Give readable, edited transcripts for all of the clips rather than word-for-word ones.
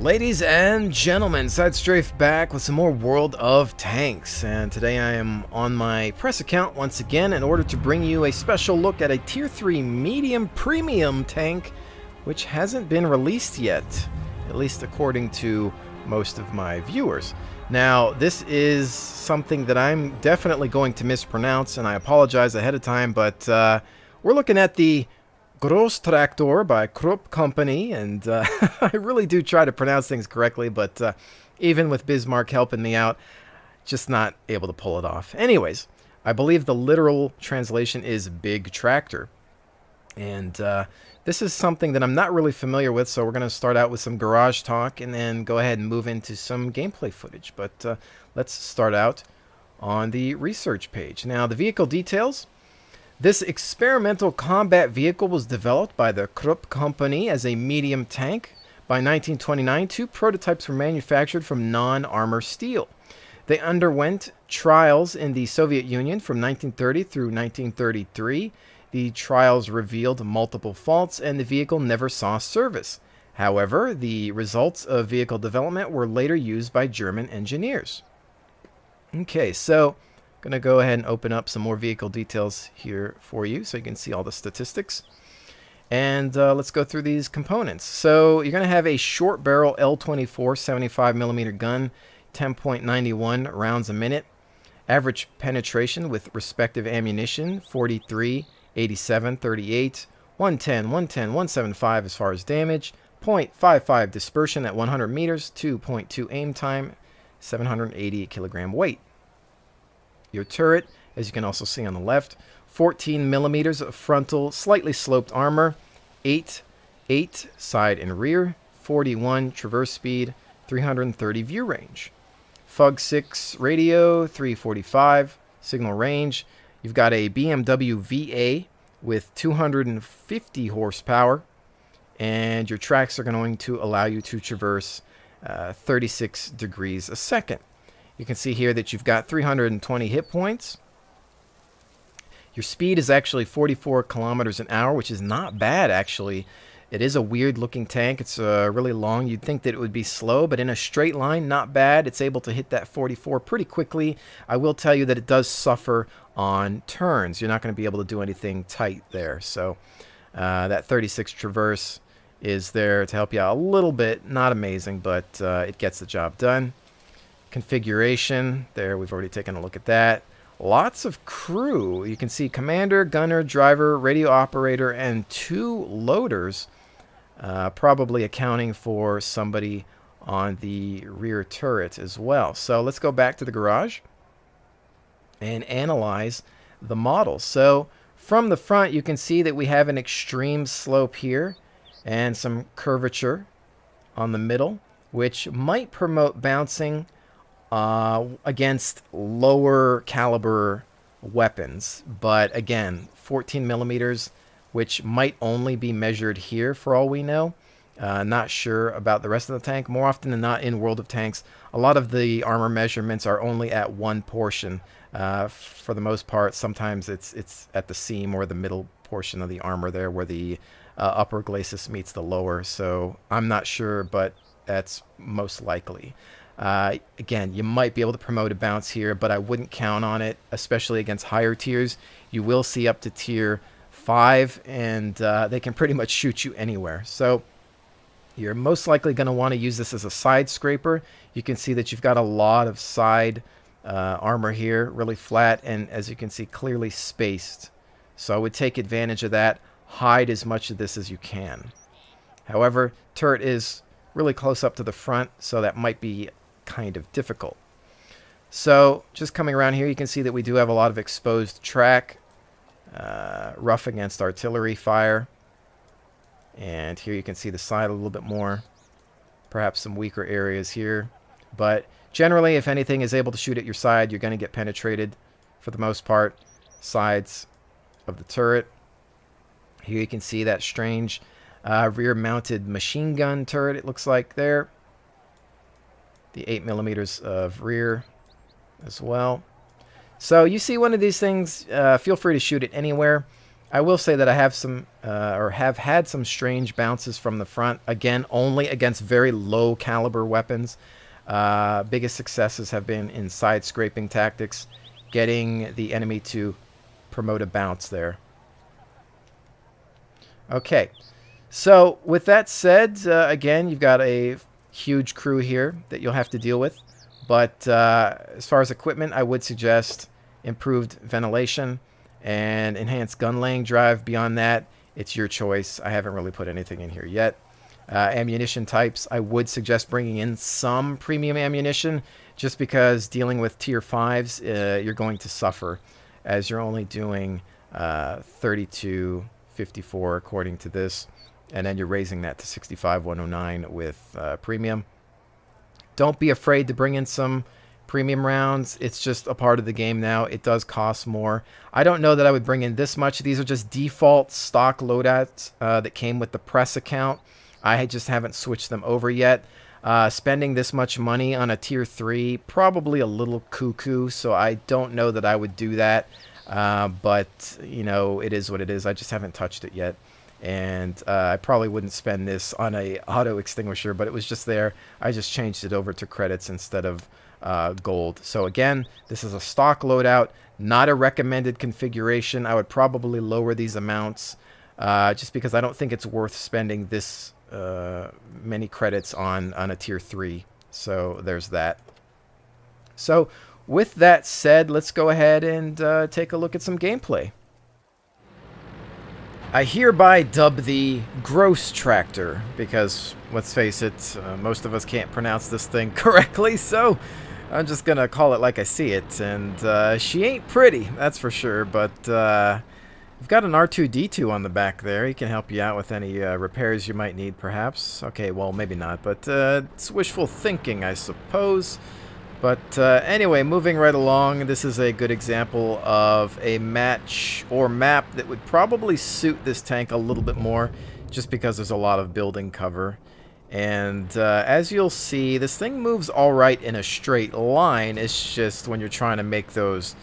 Ladies and gentlemen, Sidestrafe back with some more World of Tanks, and today I am on my press account once again in order to bring you a special look at a Tier 3 medium premium tank which hasn't been released yet, at least according to most of my viewers. Now, this is something that I'm definitely going to mispronounce, and I apologize ahead of time, but we're looking at the Grotraktor by Krupp company, and I really do try to pronounce things correctly, but even with Bismarck helping me out, just not able to pull it off. Anyways, I believe the literal translation is big tractor, and this is something that I'm not really familiar with, so we're going to start out with some garage talk and then go ahead and move into some gameplay footage. But let's start out on the research page. Now, the vehicle details. This experimental combat vehicle was developed by the Krupp company as a medium tank. By 1929, two prototypes were manufactured from non-armor steel. They underwent trials in the Soviet Union from 1930 through 1933. The trials revealed multiple faults, and the vehicle never saw service. However, the results of vehicle development were later used by German engineers. Okay, so going to go ahead and open up some more vehicle details here for you so you can see all the statistics. And let's go through these components. So you're going to have a short barrel L24 75mm gun, 10.91 rounds a minute. Average penetration with respective ammunition, 43, 87, 38, 110, 110, 175 as far as damage, 0.55 dispersion at 100 meters, 2.2 aim time, 780 kilogram weight. Your turret, as you can also see on the left, 14 millimeters of frontal, slightly sloped armor, 8 side and rear, 41 traverse speed, 330 view range. FUG 6 radio, 345 signal range. You've got a BMW VA with 250 horsepower, and your tracks are going to allow you to traverse 36 degrees a second. You can see here that you've got 320 hit points. Your speed is actually 44 kilometers an hour, which is not bad, actually. It is a weird-looking tank. It's really long. You'd think that it would be slow, but in a straight line, not bad. It's able to hit that 44 pretty quickly. I will tell you that it does suffer on turns. You're not going to be able to do anything tight there. So that 36 traverse is there to help you out a little bit. Not amazing, but it gets the job done. Configuration, there we've already taken a look at that. Lots of crew. You can see commander, gunner, driver, radio operator, and 2 loaders, probably accounting for somebody on the rear turret as well. So let's go back to the garage and analyze the model. So from the front, you can see that we have an extreme slope here and some curvature on the middle, which might promote bouncing against lower caliber weapons. But again, 14 millimeters, which might only be measured here for all we know. Not sure about the rest of the tank. More often than not in World of Tanks, a lot of the armor measurements are only at one portion. For the most part, sometimes it's at the seam or the middle portion of the armor there where the upper glacis meets the lower. So I'm not sure, but that's most likely. Again, you might be able to promote a bounce here, but I wouldn't count on it, especially against higher tiers. You will see up to tier 5, and they can pretty much shoot you anywhere. So you're most likely going to want to use this as a side scraper. You can see that you've got a lot of side armor here, really flat, and as you can see, clearly spaced. So I would take advantage of that. Hide as much of this as you can. However, turret is really close up to the front, so that might be kind of difficult. So just coming around here, you can see that we do have a lot of exposed track, rough against artillery fire. And here you can see the side a little bit more, perhaps some weaker areas here. But generally, if anything is able to shoot at your side, you're going to get penetrated for the most part. Sides of the turret. Here you can see that strange rear-mounted machine gun turret, it looks like there. The 8 millimeters of rear as well. So you see one of these things, feel free to shoot it anywhere. I will say that I have some, or have had some strange bounces from the front. Again, only against very low caliber weapons. Biggest successes have been in side scraping tactics, getting the enemy to promote a bounce there. Okay, so with that said, again, you've got a huge crew here that you'll have to deal with. But as far as equipment, I would suggest improved ventilation and enhanced gun laying drive. Beyond that, it's your choice. I haven't really put anything in here yet. Ammunition types, I would suggest bringing in some premium ammunition, just because dealing with tier 5s, you're going to suffer, as you're only doing 32.54 according to this, and then you're raising that to 65.109 with premium. Don't be afraid to bring in some premium rounds. It's just a part of the game now. It does cost more. I don't know that I would bring in this much. These are just default stock loadouts that came with the press account. I just haven't switched them over yet. Spending this much money on a tier 3, probably a little cuckoo, so I don't know that I would do that. But, you know, it is what it is. I just haven't touched it yet. And I probably wouldn't spend this on a auto extinguisher, but it was just there. I just changed it over to credits instead of gold. So again, this is a stock loadout, not a recommended configuration. I would probably lower these amounts just because I don't think it's worth spending this many credits on a tier 3. So there's that. So with that said, let's go ahead and take a look at some gameplay. I hereby dub the Grotraktor because, let's face it, most of us can't pronounce this thing correctly, so I'm just going to call it like I see it. And she ain't pretty, that's for sure, but we've got an R2-D2 on the back there. He can help you out with any repairs you might need, perhaps. Okay, well, maybe not, but it's wishful thinking, I suppose. But anyway, moving right along, this is a good example of a match or map that would probably suit this tank a little bit more, just because there's a lot of building cover. And as you'll see, this thing moves all right in a straight line. It's just when you're trying to make those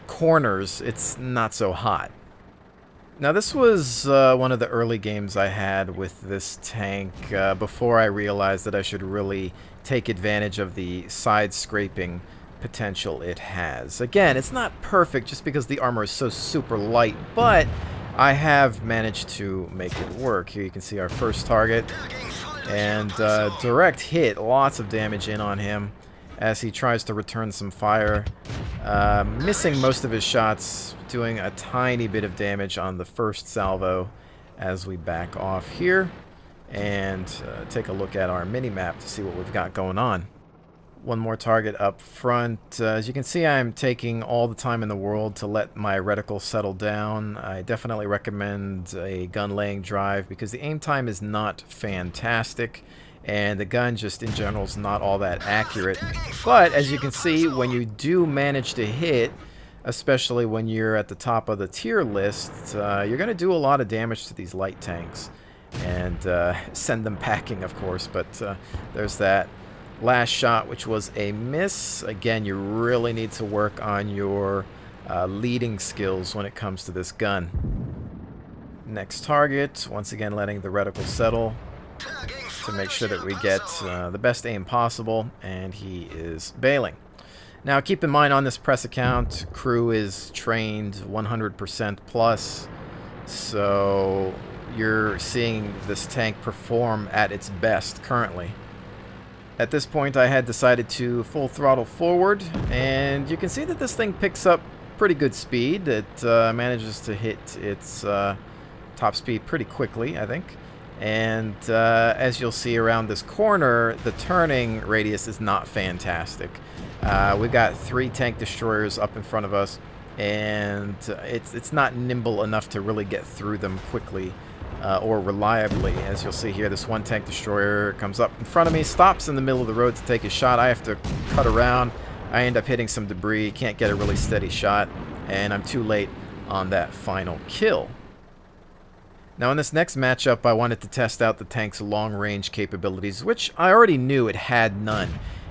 corners, it's not so hot. Now, this was one of the early games I had with this tank before I realized that I should really take advantage of the side scraping potential it has. Again, it's not perfect just because the armor is so super light, but I have managed to make it work. Here you can see our first target, and direct hit, lots of damage in on him as he tries to return some fire. Missing most of his shots, doing a tiny bit of damage on the first salvo as we back off here and take a look at our mini-map to see what we've got going on. One more target up front. As you can see, I'm taking all the time in the world to let my reticle settle down. I definitely recommend a gun laying drive because the aim time is not fantastic, and the gun just in general is not all that accurate. But as you can see, when you do manage to hit, especially when you're at the top of the tier list, you're going to do a lot of damage to these light tanks and send them packing, of course. But there's that last shot, which was a miss. Again, you really need to work on your leading skills when it comes to this gun. Next target, once again letting the reticle settle to make sure that we get the best aim possible, and he is bailing. Now keep in mind, on this press account, crew is trained 100% plus, so you're seeing this tank perform at its best currently. At this point, I had decided to full throttle forward, and you can see that this thing picks up pretty good speed. It manages to hit its top speed pretty quickly, I think. And as you'll see around this corner, the turning radius is not fantastic. We've got 3 tank destroyers up in front of us, and it's not nimble enough to really get through them quickly or reliably. As you'll see here, this one tank destroyer comes up in front of me, stops in the middle of the road to take a shot. I have to cut around. I end up hitting some debris, can't get a really steady shot, and I'm too late on that final kill. Now in this next matchup, I wanted to test out the tank's long-range capabilities, which I already knew it had none.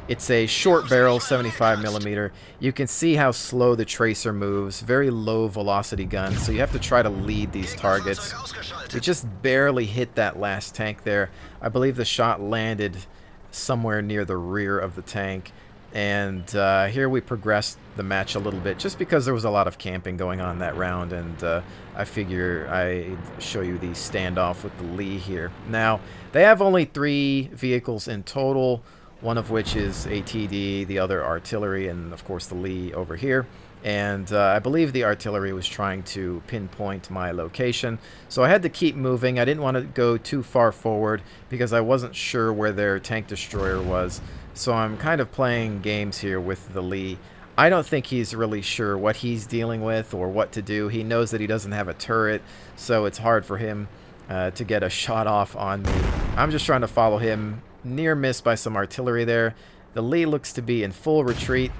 It's a short barrel, 75 millimeter. You can see how slow the tracer moves. Very low velocity gun, so you have to try to lead these targets. We just barely hit that last tank there. I believe the shot landed somewhere near the rear of the tank. And here we progressed the match a little bit, just because there was a lot of camping going on that round, and I figure I'd show you the standoff with the Lee here. Now, they have only 3 vehicles in total, one of which is ATD, the other artillery, and of course the Lee over here. And I believe the artillery was trying to pinpoint my location, so I had to keep moving. I didn't want to go too far forward because I wasn't sure where their tank destroyer was. So I'm kind of playing games here with the Lee. I don't think he's really sure what he's dealing with or what to do. He knows that he doesn't have a turret, so it's hard for him to get a shot off on me. I'm just trying to follow him. Near miss by some artillery there. The Lee looks to be in full retreat,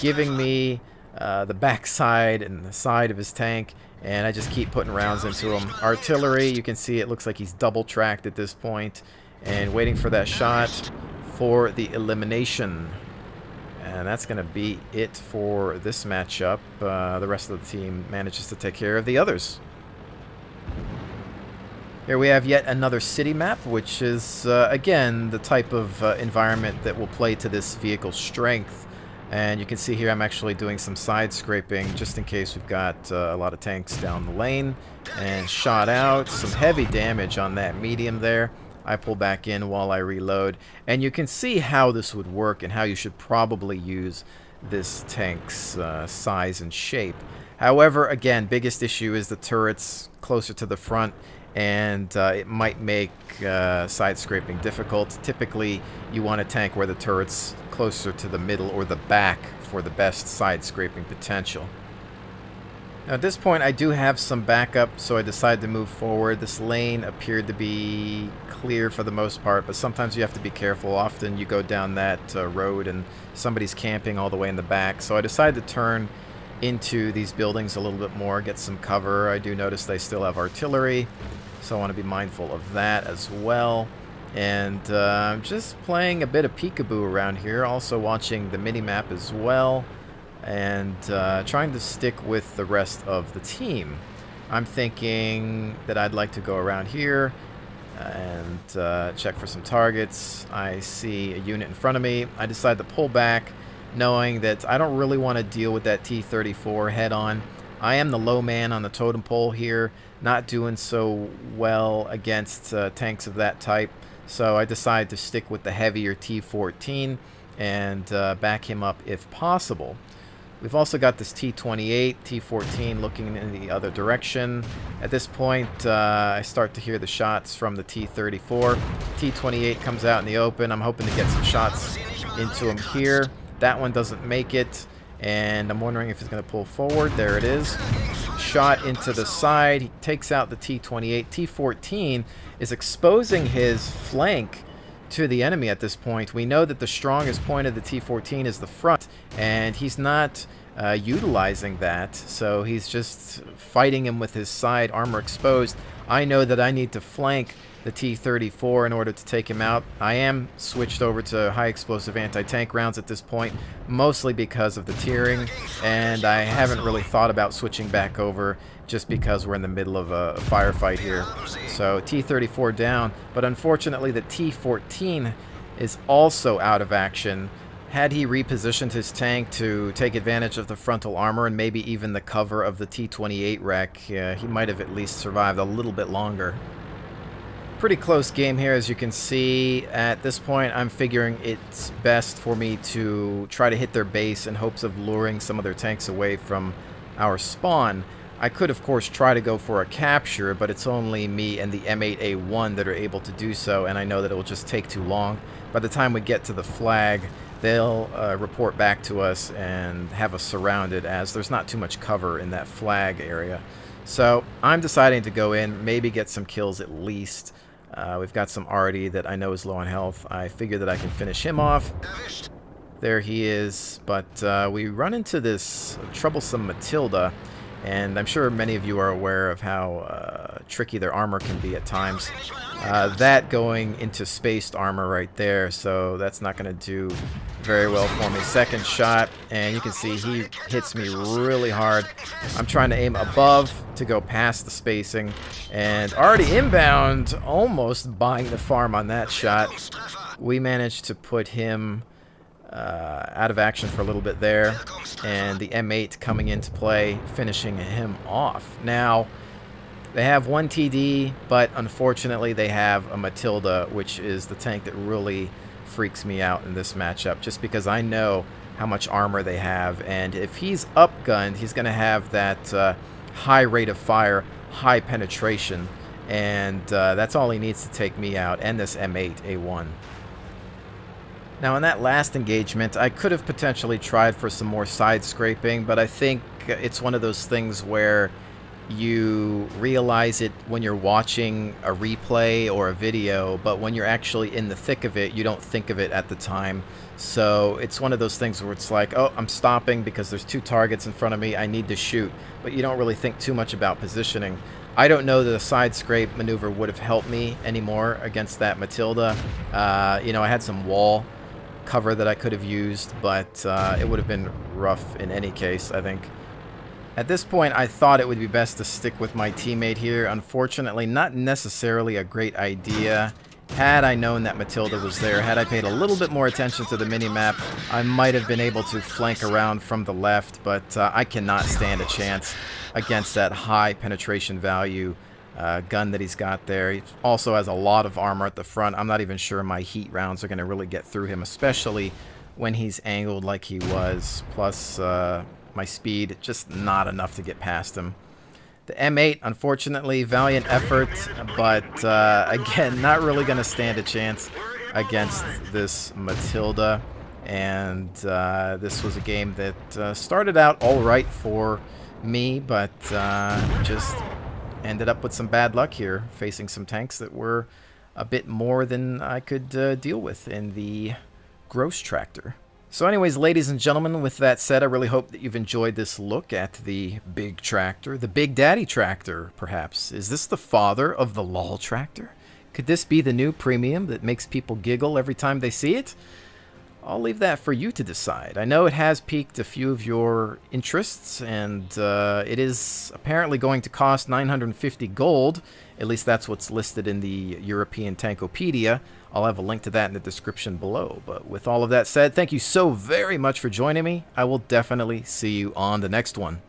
giving me the backside and the side of his tank, and I just keep putting rounds into him. Artillery, you can see it looks like he's double tracked at this point, and waiting for that shot for the elimination. And that's going to be it for this matchup. The rest of the team manages to take care of the others. Here we have yet another city map, which is, again, the type of environment that will play to this vehicle's strength. And you can see here I'm actually doing some side scraping just in case we've got a lot of tanks down the lane. And shot out. Some heavy damage on that medium there. I pull back in while I reload. And you can see how this would work and how you should probably use this tank's size and shape. However, again, biggest issue is the turrets closer to the front, and it might make side scraping difficult. Typically, you want a tank where the turret's closer to the middle or the back for the best side scraping potential. Now, at this point, I do have some backup, so I decided to move forward. This lane appeared to be clear for the most part, but sometimes you have to be careful. Often you go down that road and somebody's camping all the way in the back. So I decided to turn into these buildings a little bit more, get some cover. I do notice they still have artillery, so I want to be mindful of that as well. And I'm just playing a bit of peekaboo around here, also watching the mini-map as well, and trying to stick with the rest of the team. I'm thinking that I'd like to go around here and check for some targets. I see a unit in front of me. I decide to pull back, knowing that I don't really want to deal with that T-34 head-on. I am the low man on the totem pole here, not doing so well against tanks of that type, so I decide to stick with the heavier T-14 and back him up if possible. We've also got this T-28, T-14 looking in the other direction. At this point, I start to hear the shots from the T-34. T-28 comes out in the open. I'm hoping to get some shots into him here. That one doesn't make it, and I'm wondering if it's going to pull forward. There it is. Shot into the side. He takes out the T-28. T-14 is exposing his flank to the enemy at this point. We know that the strongest point of the T-14 is the front, and he's not utilizing that, so he's just fighting him with his side armor exposed. I know that I need to flank the T-34 in order to take him out. I am switched over to high explosive anti-tank rounds at this point, mostly because of the tiering, and I haven't really thought about switching back over just because we're in the middle of a firefight here. So T-34 down, but unfortunately the T-14 is also out of action. Had he repositioned his tank to take advantage of the frontal armor and maybe even the cover of the T-28 wreck, he might have at least survived a little bit longer. Pretty close game here, as you can see. At this point, I'm figuring it's best for me to try to hit their base in hopes of luring some of their tanks away from our spawn. I could, of course, try to go for a capture, but it's only me and the M8A1 that are able to do so, and I know that it will just take too long. By the time we get to the flag, they'll report back to us and have us surrounded, as there's not too much cover in that flag area. So I'm deciding to go in, maybe get some kills at least. We've got some Artie that I know is low on health. I figure that I can finish him off. There he is. But we run into this troublesome Matilda, and I'm sure many of you are aware of how tricky their armor can be at times. That going into spaced armor right there, so that's not going to do very well for me. Second shot, and you can see he hits me really hard. I'm trying to aim above to go past the spacing, and already inbound, almost buying the farm on that shot. We managed to put him out of action for a little bit there, and the M8 coming into play, finishing him off. Now, they have one TD, but unfortunately they have a Matilda, which is the tank that really freaks me out in this matchup, just because I know how much armor they have, and if he's upgunned, he's going to have that high rate of fire, high penetration, and that's all he needs to take me out, and this M8A1. Now, in that last engagement, I could have potentially tried for some more side scraping, but I think it's one of those things where you realize it when you're watching a replay or a video, but when you're actually in the thick of it, you don't think of it at the time. So it's one of those things where it's like, oh, I'm stopping because there's 2 targets in front of me, I need to shoot, but you don't really think too much about positioning. I don't know that a side scrape maneuver would have helped me anymore against that Matilda. You know, I had some wall cover that I could have used, but it would have been rough in any case, I think. At this point, I thought it would be best to stick with my teammate here. Unfortunately, not necessarily a great idea. Had I known that Matilda was there, had I paid a little bit more attention to the minimap, I might have been able to flank around from the left, but I cannot stand a chance against that high penetration value gun that he's got there. He also has a lot of armor at the front. I'm not even sure my heat rounds are going to really get through him, especially when he's angled like he was. Plus, my speed, just not enough to get past him. The M8, unfortunately, valiant effort, but again, not really going to stand a chance against this Matilda. And this was a game that started out all right for me, but just ended up with some bad luck here, facing some tanks that were a bit more than I could deal with in the Grotraktor. So anyways, ladies and gentlemen, with that said, I really hope that you've enjoyed this look at the big tractor, the Big Daddy tractor, perhaps. Is this the father of the LOL tractor? Could this be the new premium that makes people giggle every time they see it? I'll leave that for you to decide. I know it has piqued a few of your interests, and it is apparently going to cost 950 gold. At least that's what's listed in the European Tankopedia. I'll have a link to that in the description below. But with all of that said, thank you so very much for joining me. I will definitely see you on the next one.